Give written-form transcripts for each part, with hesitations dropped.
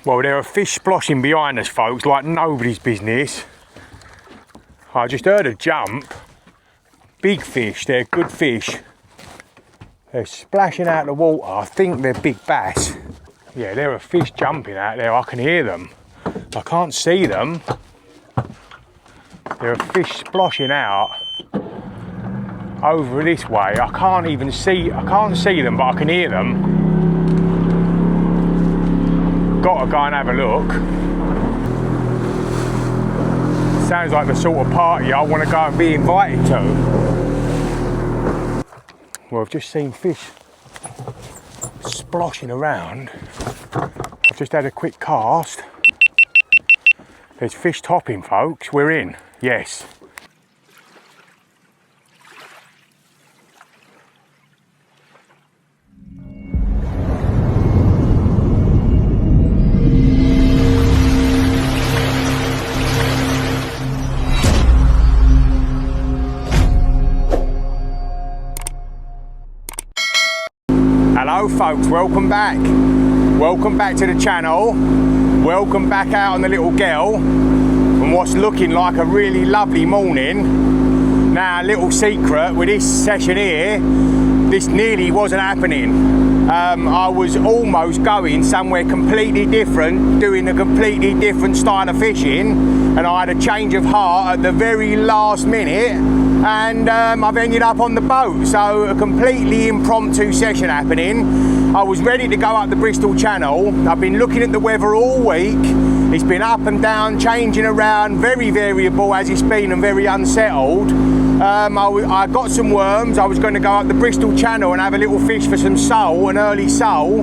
Well, there are fish splashing behind us, folks, like nobody's business. I just heard a jump. Big fish, they're good fish. They're splashing out the water. I think they're big bass. Yeah, there are fish jumping out there. I can hear them. I can't see them. There are fish splashing out over this way. I can't see them, but I can hear them. Gotta go and have a look. Sounds like the sort of party I want to go and be invited to. Well, I've just seen fish splashing around. I've just had a quick cast. There's fish topping, folks. We're in. Yes. Hello folks, welcome back. Welcome back to the channel. Welcome back out on the little girl on what's looking like a really lovely morning. Now, a little secret with this session here, this nearly wasn't happening. I was almost going somewhere completely different, doing a completely different style of fishing, and I had a change of heart at the very last minute, and I've ended up on the boat. So a completely impromptu session happening. I was ready to go up the Bristol Channel. I've been looking at the weather all week. It's been up and down, changing around, very variable as it's been and very unsettled. I got some worms. I was going to go up the Bristol Channel and have a little fish for some sole, an early sole.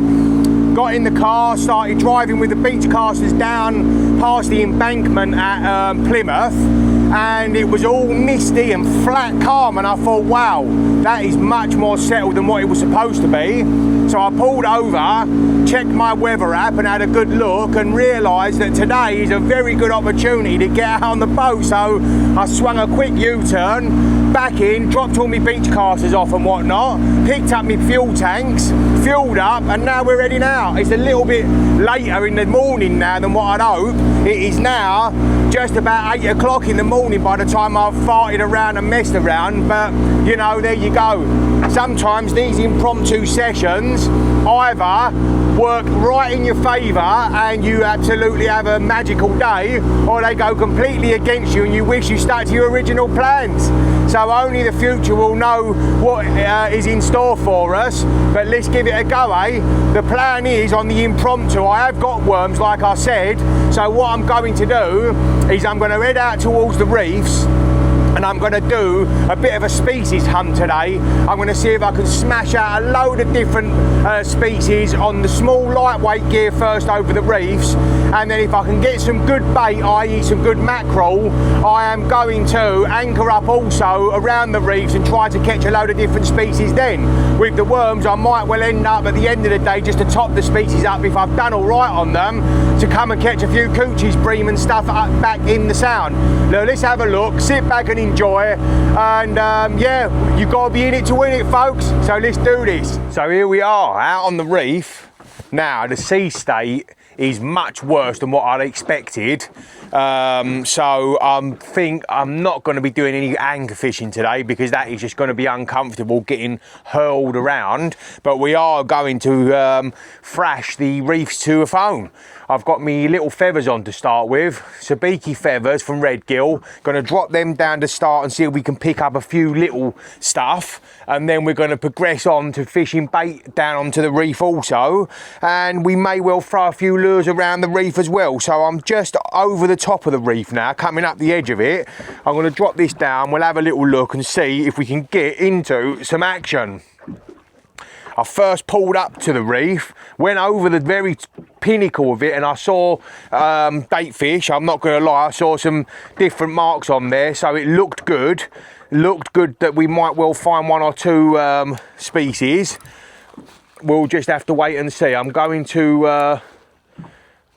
Got in the car, started driving with the beach casters down past the embankment at Plymouth, and it was all misty and flat calm, and I thought, wow, that is much more settled than what it was supposed to be. So I pulled over, checked my weather app and had a good look, and realised that today is a very good opportunity to get out on the boat. So I swung a quick U-turn, back in, dropped all my beach casters off and whatnot, picked up my fuel tanks, filled up, and now we're heading out. It's a little bit later in the morning now than what I'd hoped. It is now just about 8 o'clock in the morning by the time I've farted around and messed around, but you know, there you go. Sometimes these impromptu sessions either work right in your favour and you absolutely have a magical day, or they go completely against you and you wish you stuck to your original plans. So only the future will know what is in store for us, but let's give it a go, eh? The plan is on the impromptu, I have got worms like I said, so what I'm going to do is I'm going to head out towards the reefs and I'm going to do a bit of a species hunt today. I'm going to see if I can smash out a load of different species on the small lightweight gear first over the reefs, and then if I can get some good bait, i.e. some good mackerel, I am going to anchor up also around the reefs and try to catch a load of different species then. With the worms, I might well end up at the end of the day, just to top the species up if I've done all right on them, to come and catch a few coochies, bream and stuff up back in the sound. Now let's have a look, sit back and enjoy, and yeah, you've got to be in it to win it, folks, so let's do this. So here we are out on the reef. Now the sea state is much worse than what I'd expected, so I think I'm not going to be doing any anchor fishing today because that is just going to be uncomfortable getting hurled around, but we are going to thrash the reefs to a foam. I've got me little feathers on to start with, sabiki feathers from Red Gill. Going to drop them down to start and see if we can pick up a few little stuff, and then we're going to progress on to fishing bait down onto the reef also, and we may well throw a few lures around the reef as well. So I'm just over the top of the reef now, coming up the edge of it. I'm going to drop this down, we'll have a little look and see if we can get into some action. I first pulled up to the reef, went over the very pinnacle of it, and I saw bait fish. I'm not going to lie, I saw some different marks on there, so it looked good. Looked good that we might well find one or two species. We'll just have to wait and see. I'm going to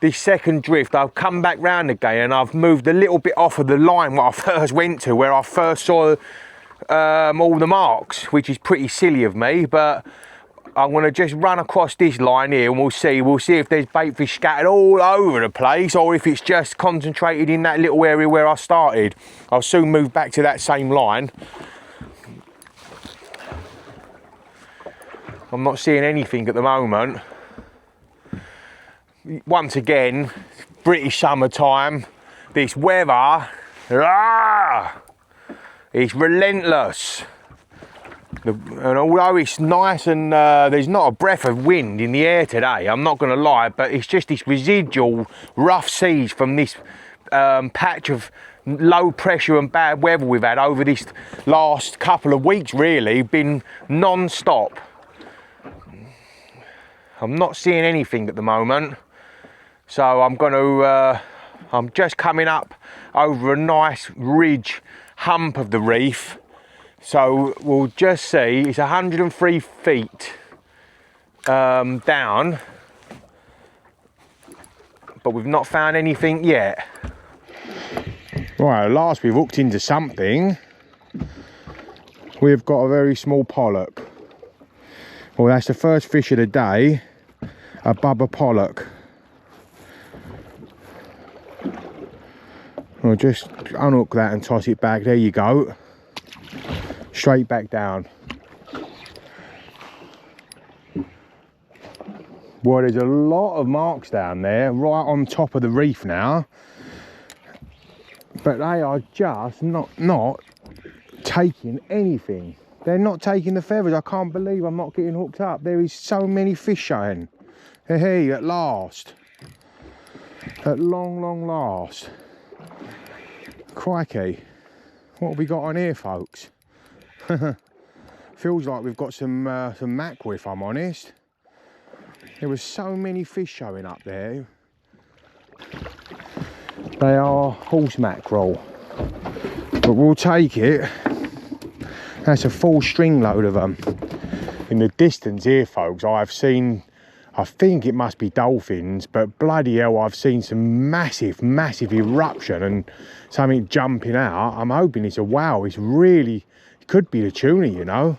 this second drift. I've come back round again and I've moved a little bit off of the line what I first went to, where I first saw all the marks, which is pretty silly of me, but I'm going to just run across this line here and we'll see if there's bait fish scattered all over the place or if it's just concentrated in that little area where I started. I'll soon move back to that same line. I'm not seeing anything at the moment. Once again, British summertime, this weather, it's relentless. And although it's nice and there's not a breath of wind in the air today, I'm not going to lie, but it's just this residual rough seas from this patch of low pressure and bad weather we've had over this last couple of weeks, really, been non-stop. I'm not seeing anything at the moment, so I'm just coming up over a nice ridge hump of the reef. So we'll just see, it's 103 feet down, but we've not found anything yet. Right, at last we've hooked into something. We've got a very small pollock. Well, that's the first fish of the day, a bubba pollock. I'll just unhook that and toss it back. There you go. Straight back down. Well, there's a lot of marks down there, right on top of the reef now. But they are just not taking anything. They're not taking the feathers. I can't believe I'm not getting hooked up. There is so many fish showing. Hey, at last. At long last. Crikey. What have we got on here, folks? Feels like we've got some mackerel, if I'm honest. There was so many fish showing up there. They are horse mackerel, but we'll take it. That's a full string load of them. In the distance here, folks, I've seen, I think it must be dolphins, but bloody hell, I've seen some massive eruption and something jumping out. I'm hoping it's a whale. It's really, it could be the tuna, you know.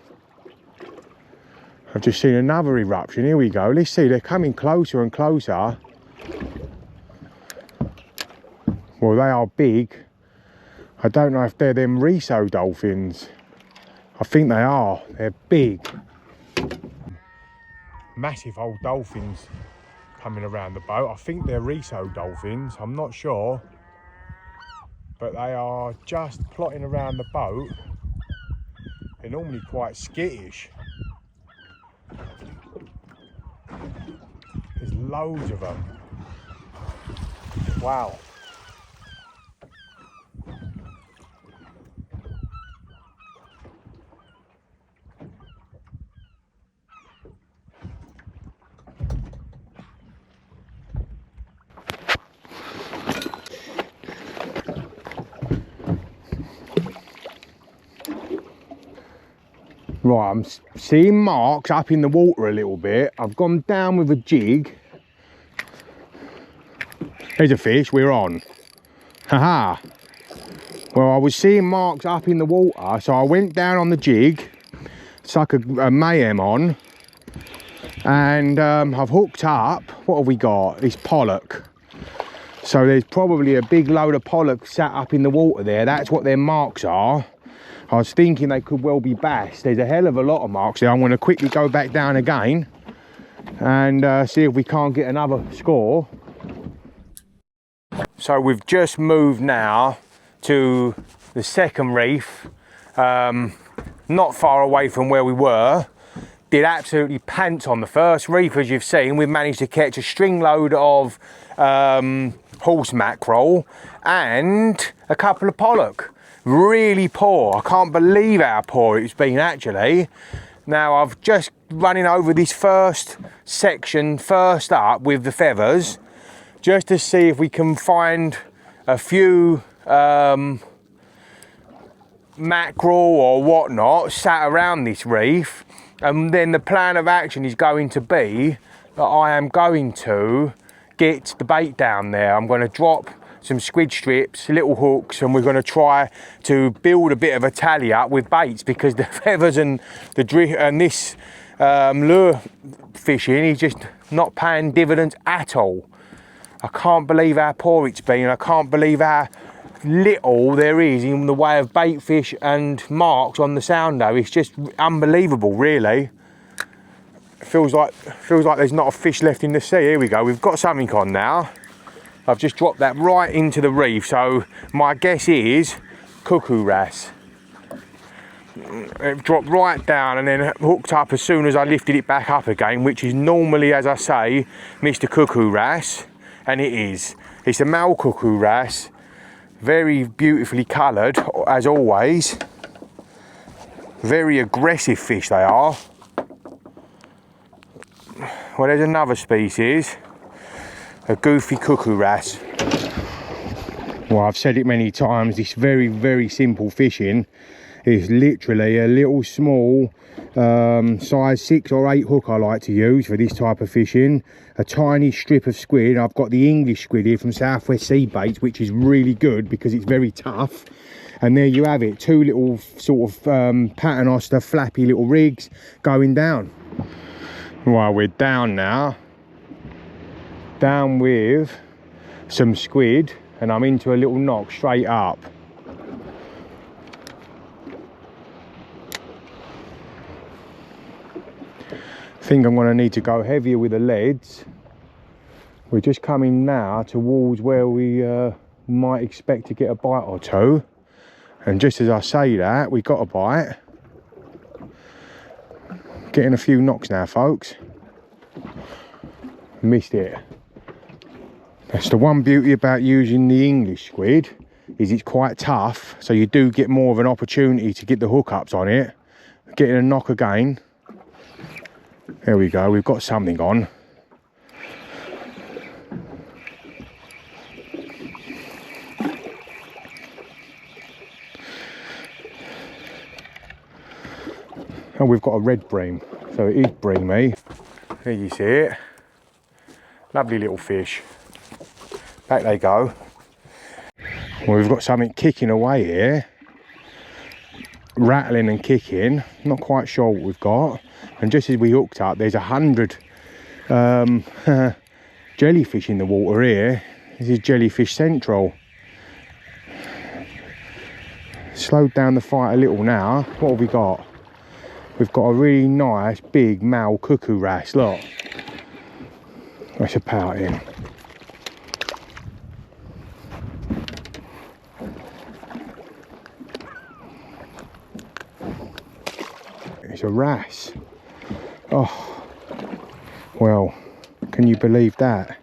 I've just seen another eruption. Here we go. Let's see, they're coming closer and closer. Well, they are big. I don't know if they're them Riso dolphins. I think they are. They're big. Massive old dolphins coming around the boat. I think they're Riso dolphins. I'm not sure. But they are just plotting around the boat. They're normally quite skittish. There's loads of them. Wow. Right, I'm seeing marks up in the water a little bit. I've gone down with a jig. There's a fish, we're on. Haha. Well, I was seeing marks up in the water, so I went down on the jig, stuck a mayhem on, and I've hooked up. What have we got? This pollock. So there's probably a big load of pollock sat up in the water there. That's what their marks are. I was thinking they could well be bass. There's a hell of a lot of marks there. I'm going to quickly go back down again and see if we can't get another score. So we've just moved now to the second reef, not far away from where we were. Did absolutely pants on the first reef, as you've seen. We've managed to catch a string load of horse mackerel and a couple of pollock. Really poor. I can't believe how poor it's been actually. Now I've just running over this first section first up with the feathers just to see if we can find a few mackerel or whatnot sat around this reef, and then the plan of action is going to be that I am going to get the bait down there. I'm going to drop some squid strips, little hooks, and we're going to try to build a bit of a tally up with baits, because the feathers and the drift and this lure fishing is just not paying dividends at all. I can't believe how poor it's been. I can't believe how little there is in the way of bait fish and marks on the sounder. It's just unbelievable, really. Feels like there's not a fish left in the sea. Here we go, we've got something on now. I've just dropped that right into the reef, so my guess is cuckoo wrasse. It dropped right down and then hooked up as soon as I lifted it back up again, which is normally, as I say, Mr. Cuckoo wrasse, and it is. It's a male cuckoo wrasse, very beautifully coloured, as always. Very aggressive fish they are. Well, there's another species, a goofy cuckoo wrasse. Well, I've said it many times, this very, very simple fishing is literally a little small size 6 or 8 hook I like to use for this type of fishing. A tiny strip of squid. I've got the English squid here from Southwest Sea Baits, which is really good because it's very tough. And there you have it, 2 little sort of paternoster flappy little rigs going down. Well, we're down now, down with some squid, and I'm into a little knock straight up. I think I'm going to need to go heavier with the leads. We're just coming now towards where we might expect to get a bite or two, and just as I say that, we got a bite. Getting a few knocks now, folks. Missed it. That's the one beauty about using the English squid, is it's quite tough, so you do get more of an opportunity to get the hookups on it. Getting a knock again. There we go, we've got something on. And we've got a red bream, so it is breamy. There you see it. Lovely little fish. Back they go. Well, we've got something kicking away here. Rattling and kicking. Not quite sure what we've got. And just as we hooked up, there's 100 jellyfish in the water here. This is Jellyfish Central. Slowed down the fight a little now. What have we got? We've got a really nice big male cuckoo wrasse, look. That's a pouting. It's a wrasse. Oh, well, can you believe that?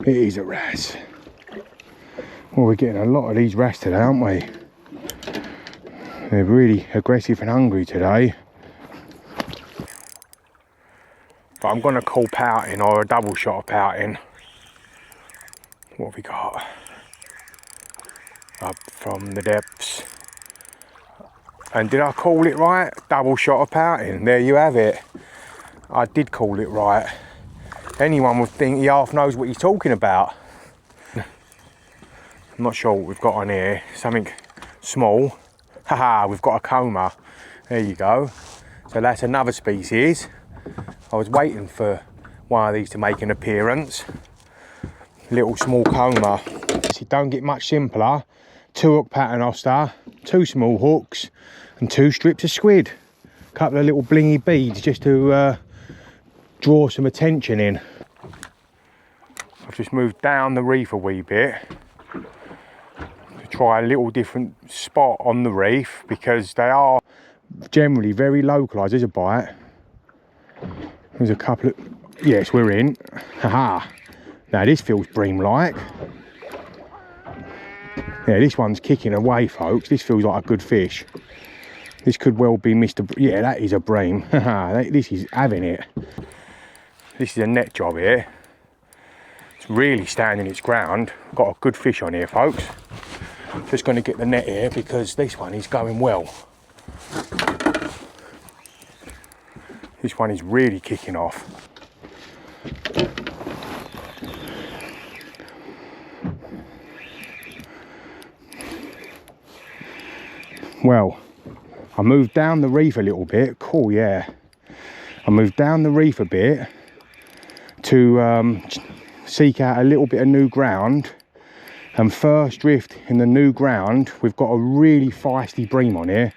It is a wrasse. Well, we're getting a lot of these wrasse today, aren't we? They're really aggressive and hungry today. But I'm going to call pouting or a double shot of pouting. What have we got? Up from the depths. And did I call it right? Double shot of pouting. There you have it. I did call it right. Anyone would think he half knows what he's talking about. I'm not sure what we've got on here. Something small. Haha, we've got a coma. There you go. So that's another species. I was waiting for one of these to make an appearance. Little small coma. So you don't get much simpler. 2 hook paternoster, 2 small hooks, and 2 strips of squid. A couple of little blingy beads just to draw some attention in. I've just moved down the reef a wee bit to try a little different spot on the reef because they are generally very localised. There's a bite. There's a couple of... Yes, we're in. Haha. Now this feels bream-like. Yeah, this one's kicking away, folks. This feels like a good fish. This could well be Mr. Yeah, that is a bream. This is having it. This is a net job here. It's really standing its ground. Got a good fish on here, folks. Just going to get the net here because this one is going well. This one is really kicking off. Well, I moved down the reef a little bit. Cool, yeah. I moved down the reef a bit to seek out a little bit of new ground. And first drift in the new ground, we've got a really feisty bream on here.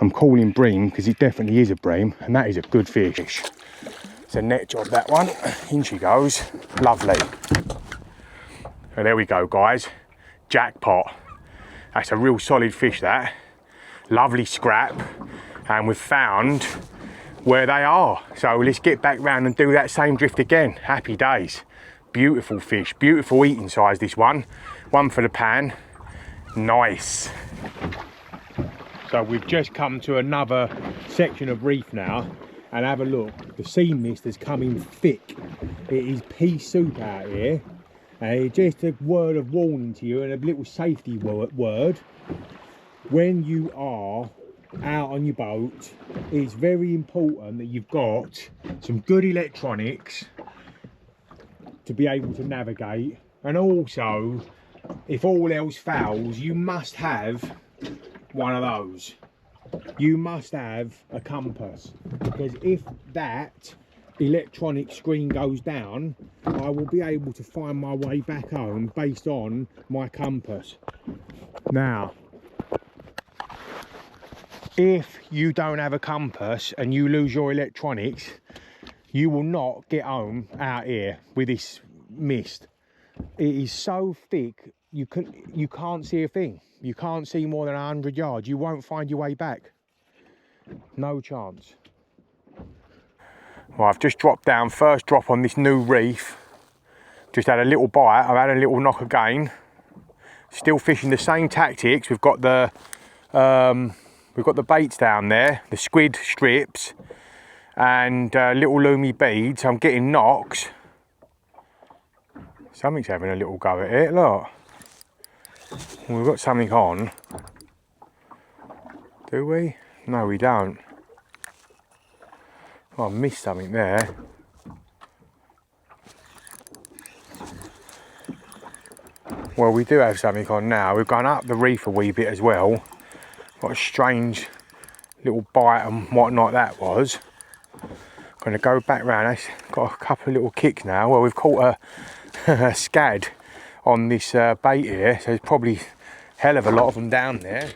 I'm calling bream because it definitely is a bream, and that is a good fish. It's a net job, that one. In she goes. Lovely. So there we go, guys. Jackpot. That's a real solid fish, that. Lovely scrap. And we've found where they are. So let's get back round and do that same drift again. Happy days. Beautiful fish. Beautiful eating size, this one. One for the pan. Nice. So we've just come to another section of reef now, and have a look. The sea mist has come in thick. It is pea soup out here. Just a word of warning to you, and a little safety word. When you are out on your boat, it's very important that you've got some good electronics to be able to navigate, and also, if all else fails, you must have one of those. You must have a compass, because if that electronic screen goes down, I will be able to find my way back home based on my compass. Now, if you don't have a compass and you lose your electronics, you will not get home out here with this mist. It is so thick, you can't see a thing. You can't see more than 100 yards. You won't find your way back. No chance. Well, I've just dropped down, first drop on this new reef. Just had a little bite, I've had a little knock again. Still fishing the same tactics. We've got the baits down there, the squid strips and little loomy beads. I'm getting knocks. Something's having a little go at it, look. Well, we've got something on. Do we? No, we don't. Oh, I missed something there. Well, we do have something on now. We've gone up the reef a wee bit as well. What a strange little bite and whatnot that was. Going to go back round. It's got a couple of little kicks now. Well, we've caught a scad on this bait here, so there's probably a hell of a lot of them down there.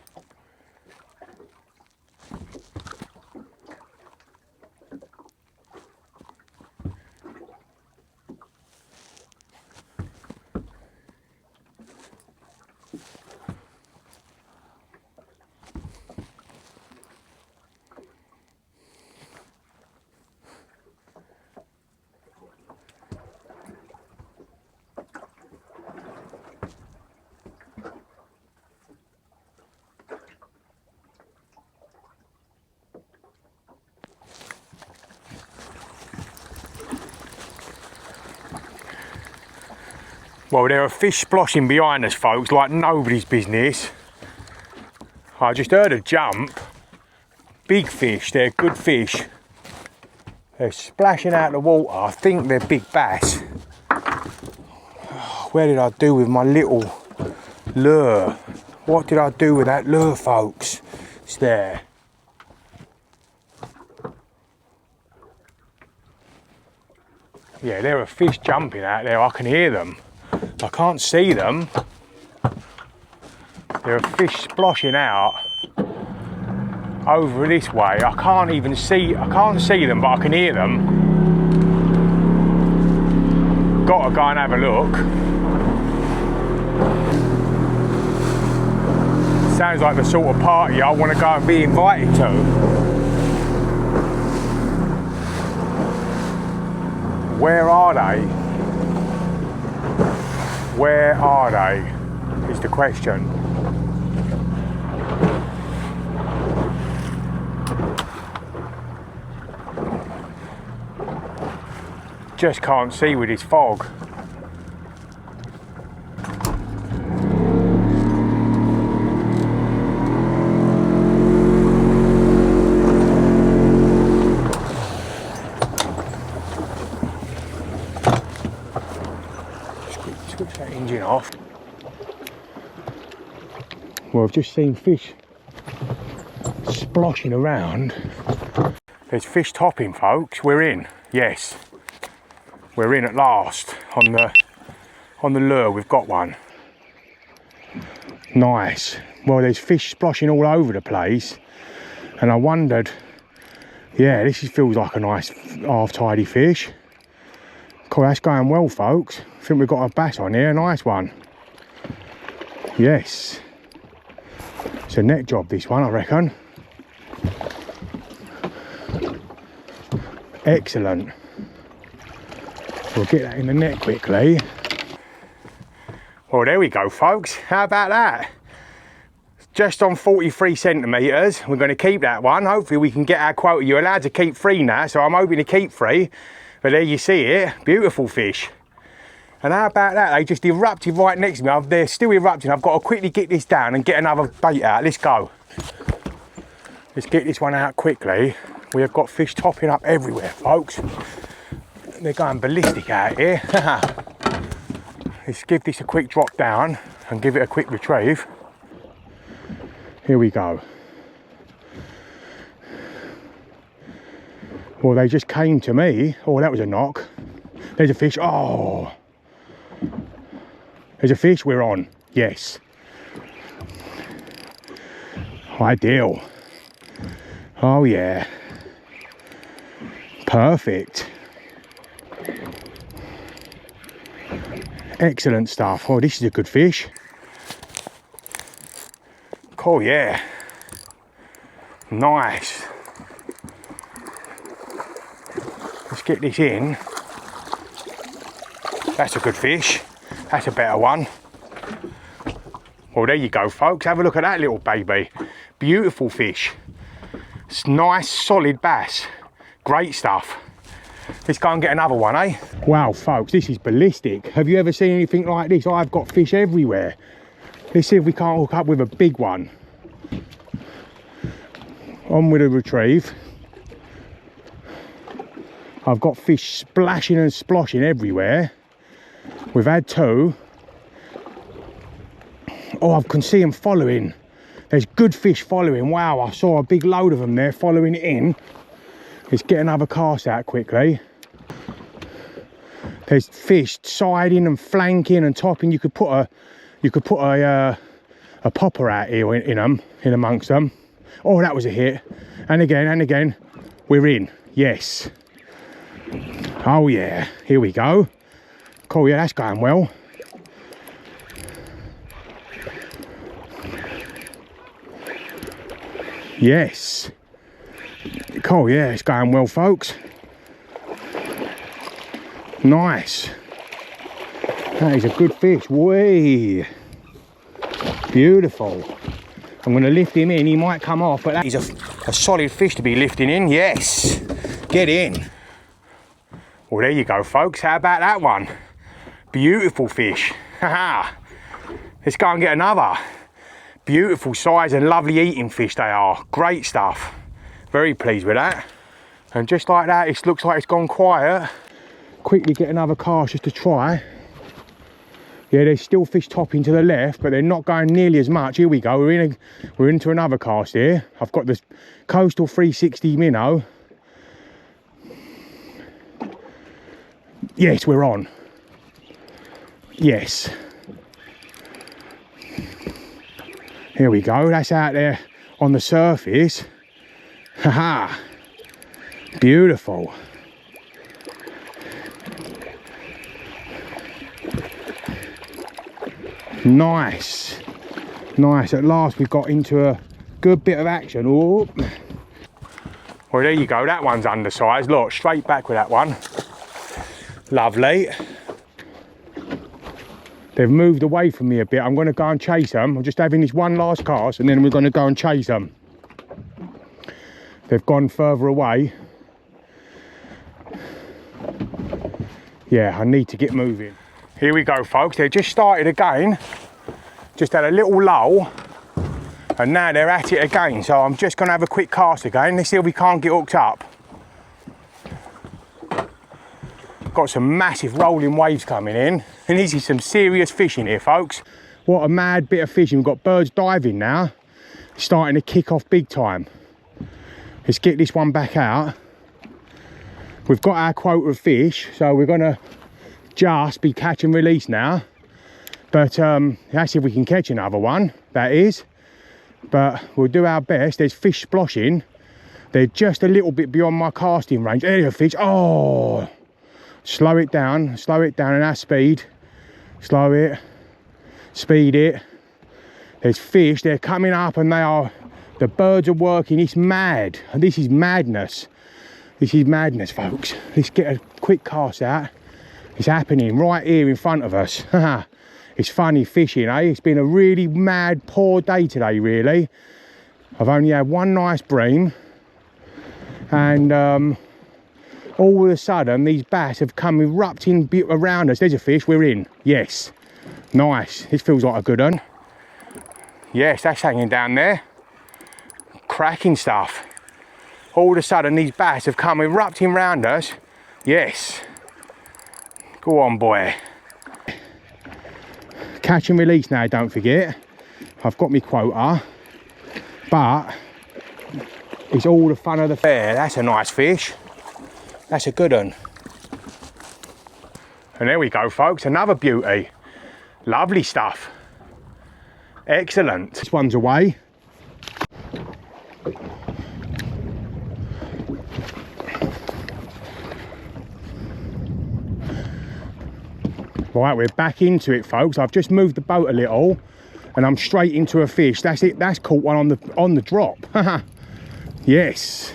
Well, there are fish sploshing behind us, folks, like nobody's business. I just heard a jump. Big fish, they're good fish. They're splashing out the water. I think they're big bass. Where did I do with my little lure? What did I do with that lure, folks? It's there. Yeah, there are fish jumping out there. I can hear them. I can't see them. There are fish sploshing out over this way. I can't even see, I can't see them, but I can hear them. Gotta go and have a look. Sounds like the sort of party I want to go and be invited to. Where are they? Where are they, is the question. Just can't see with this fog. Switch that engine off. Well, I've just seen fish sploshing around. There's fish topping, folks. We're in. Yes, we're in at last on the lure. We've got one. Nice. Well, there's fish sploshing all over the place, and I wondered, yeah, feels like a nice half tidy fish. Cool, that's going well, folks. I think we've got a bass on here, a nice one. Yes, it's a net job, this one, I reckon. Excellent. We'll get that in the net quickly. Well, there we go, folks. How about that? Just on 43 centimetres. We're going to keep that one. Hopefully we can get our quota. You're allowed to keep 3 now, so I'm hoping to keep 3. But there you see it. Beautiful fish. And how about that? They just erupted right next to me. They're still erupting. I've got to quickly get this down and get another bait out. Let's go. Let's get this one out quickly. We have got fish topping up everywhere, folks. They're going ballistic out here. Let's give this a quick drop down and give it a quick retrieve. Here we go. Well, they just came to me. Oh, that was a knock. There's a fish. Oh. There's a fish. We're on. Yes. Ideal. Oh, yeah. Perfect. Excellent stuff. Oh, this is a good fish. Oh yeah, nice. Let's get this in. That's a good fish. That's a better one. Well, there you go, folks. Have a look at that little baby. Beautiful fish. It's nice, solid bass. Great stuff. Let's go and get another one, eh? Wow, folks, this is ballistic. Have you ever seen anything like this? I've got fish everywhere. Let's see if we can't hook up with a big one. On with a retrieve. I've got fish splashing and sploshing everywhere. We've had 2. Oh, I can see them following. There's good fish following. Wow, I saw a big load of them there following it in. Let's get another cast out quickly. There's fish siding and flanking and topping. You could put a popper out here in amongst them. Oh, that was a hit. And again, we're in. Yes. Oh yeah, here we go. Cool, yeah, that's going well. Yes. Cool, yeah, it's going well, folks. Nice. That is a good fish. Whee. Beautiful. I'm going to lift him in. He might come off, but that is a solid fish to be lifting in. Yes. Get in. Well, there you go, folks. How about that one? Beautiful fish. Haha. Let's go and get another. Beautiful size and lovely eating fish they are. Great stuff. Very pleased with that. And just like that, it looks like it's gone quiet. Quickly get another cast just to try. Yeah, there's still fish topping to the left, but they're not going nearly as much. Here we go. We're into another cast here. I've got this Coastal 360 minnow. Yes, we're on. Yes. Here we go. That's out there on the surface. Haha. Beautiful. Nice. Nice. At last we got into a good bit of action. Oh. Well, there you go. That one's undersized. Look, straight back with that one. Lovely. They've moved away from me a bit. I'm going to go and chase them. I'm just having this one last cast and then we're going to go and chase them. They've gone further away. Yeah, I need to get moving. Here we go, folks. They just started again. Just had a little lull. And now they're at it again. So I'm just going to have a quick cast again. Let's see if we can't get hooked up. Got some massive rolling waves coming in. And this is some serious fishing here, folks. What a mad bit of fishing. We've got birds diving now. Starting to kick off big time. Let's get this one back out. We've got our quota of fish, so we're gonna just be catch and release now. But that's if we can catch another one, that is. But we'll do our best. There's fish sploshing. They're just a little bit beyond my casting range. There's a fish. Oh, slow it down in our speed. Slow it, speed it. There's fish, they're coming up and the birds are working. It's mad. This is madness. This is madness, folks. Let's get a quick cast out. It's happening right here in front of us. It's funny fishing, eh? It's been a really mad, poor day today, really. I've only had one nice bream, and all of a sudden, these bass have come erupting around us. There's a fish, we're in. Yes, nice. This feels like a good one. Yes, that's hanging down there. Cracking stuff. All of a sudden, these bass have come erupting around us. Yes. Go on, boy. Catch and release now, don't forget. I've got my quota, but it's all the fun of the fair. That's a nice fish. That's a good one. And there we go, folks, another beauty. Lovely stuff. Excellent. This one's away. Right, we're back into it, folks. I've just moved the boat a little and I'm straight into a fish. That's it, that's caught one on the drop. Yes.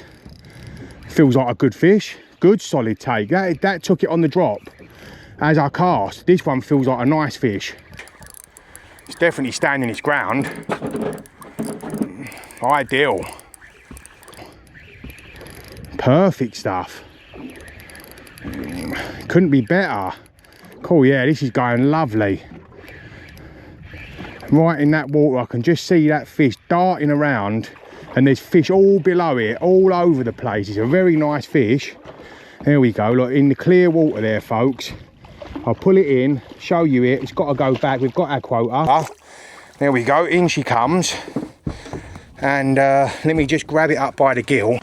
Feels like a good fish. Good solid take. That took it on the drop as I cast. This one feels like a nice fish. It's definitely standing its ground. Ideal. Perfect stuff. Couldn't be better. Cool, yeah, this is going lovely. Right in that water, I can just see that fish darting around, and there's fish all below it, all over the place. It's a very nice fish. There we go, look, in the clear water there, folks. I'll pull it in, show you it. It's got to go back. We've got our quota. There we go, in she comes. And let me just grab it up by the gill.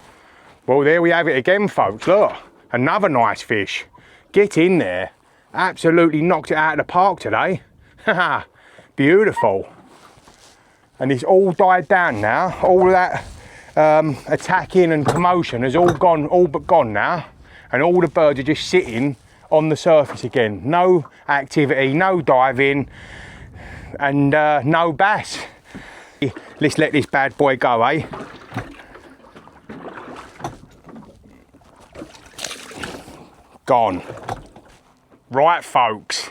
Well, there we have it again, folks. Look, another nice fish. Get in there. Absolutely knocked it out of the park today. Haha, beautiful. And it's all died down now. All of that attacking and commotion has all but gone now. And all the birds are just sitting on the surface again. No activity, no diving, and no bass. Let's let this bad boy go, eh? Gone. Right, folks,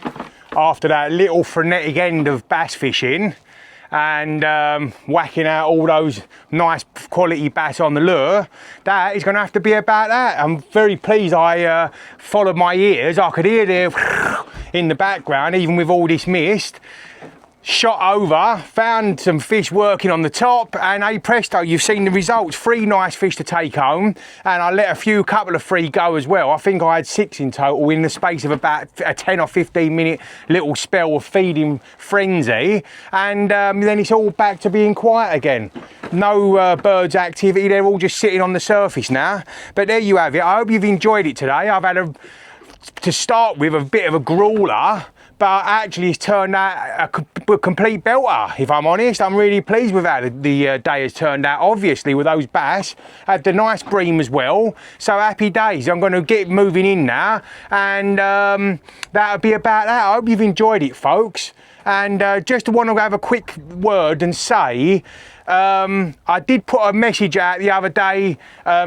after that little frenetic end of bass fishing and whacking out all those nice quality bass on the lure, that is going to have to be about that. I'm very pleased I followed my ears. I could hear the in the background, even with all this mist. Shot over, found some fish working on the top, and hey presto, you've seen the results. 3 nice fish to take home, and I let a couple of free go as well. I think I had 6 in total in the space of about a 10 or 15 minute little spell of feeding frenzy, and then it's all back to being quiet again. No birds activity, they're all just sitting on the surface now. But there you have it. I hope you've enjoyed it today. I've had to start with a bit of a grueler, but actually it's turned out a complete belter, if I'm honest. I'm really pleased with how the day has turned out, obviously, with those bass. Had the nice bream as well, so happy days. I'm going to get moving in now, and that'll be about that. I hope you've enjoyed it, folks. And just want to have a quick word and say, I did put a message out the other day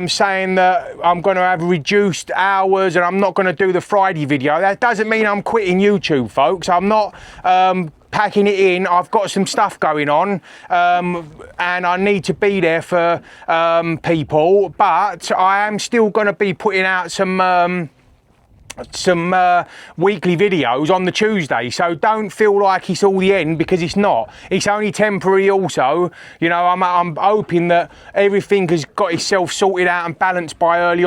saying that I'm going to have reduced hours and I'm not going to do the Friday video. That doesn't mean I'm quitting YouTube, folks. I'm not packing it in. I've got some stuff going on and I need to be there for people, but I am still going to be putting out some weekly videos on the Tuesday, so don't feel like it's all the end, because it's not. It's only temporary. Also, you know, I'm hoping that everything has got itself sorted out and balanced by early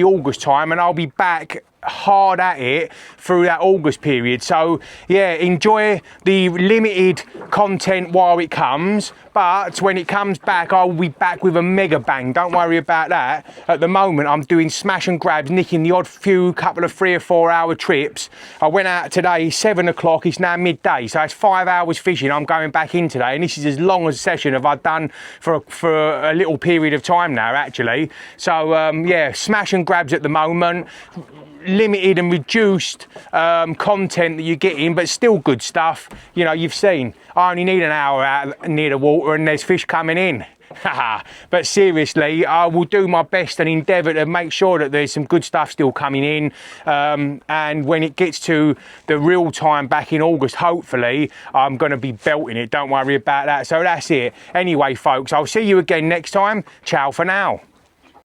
August time, and I'll be back hard at it through that August period. So yeah, enjoy the limited content while it comes, but when it comes back, I will be back with a mega bang. Don't worry about that. At the moment, I'm doing smash and grabs, nicking the odd few couple of 3 or 4 hour trips. I went out today, 7 o'clock, it's now midday, so it's 5 hours fishing. I'm going back in today, and this is as long a session as I've done for a little period of time now, actually. So yeah, smash and grabs at the moment. Limited and reduced content that you're getting, but still good stuff. You know, you've seen I only need an hour out near the water and there's fish coming in. But seriously, I will do my best and endeavour to make sure that there's some good stuff still coming in, and when it gets to the real time back in August, hopefully I'm going to be belting it. Don't worry about that. So that's it. Anyway folks, I'll see you again next time. Ciao for now.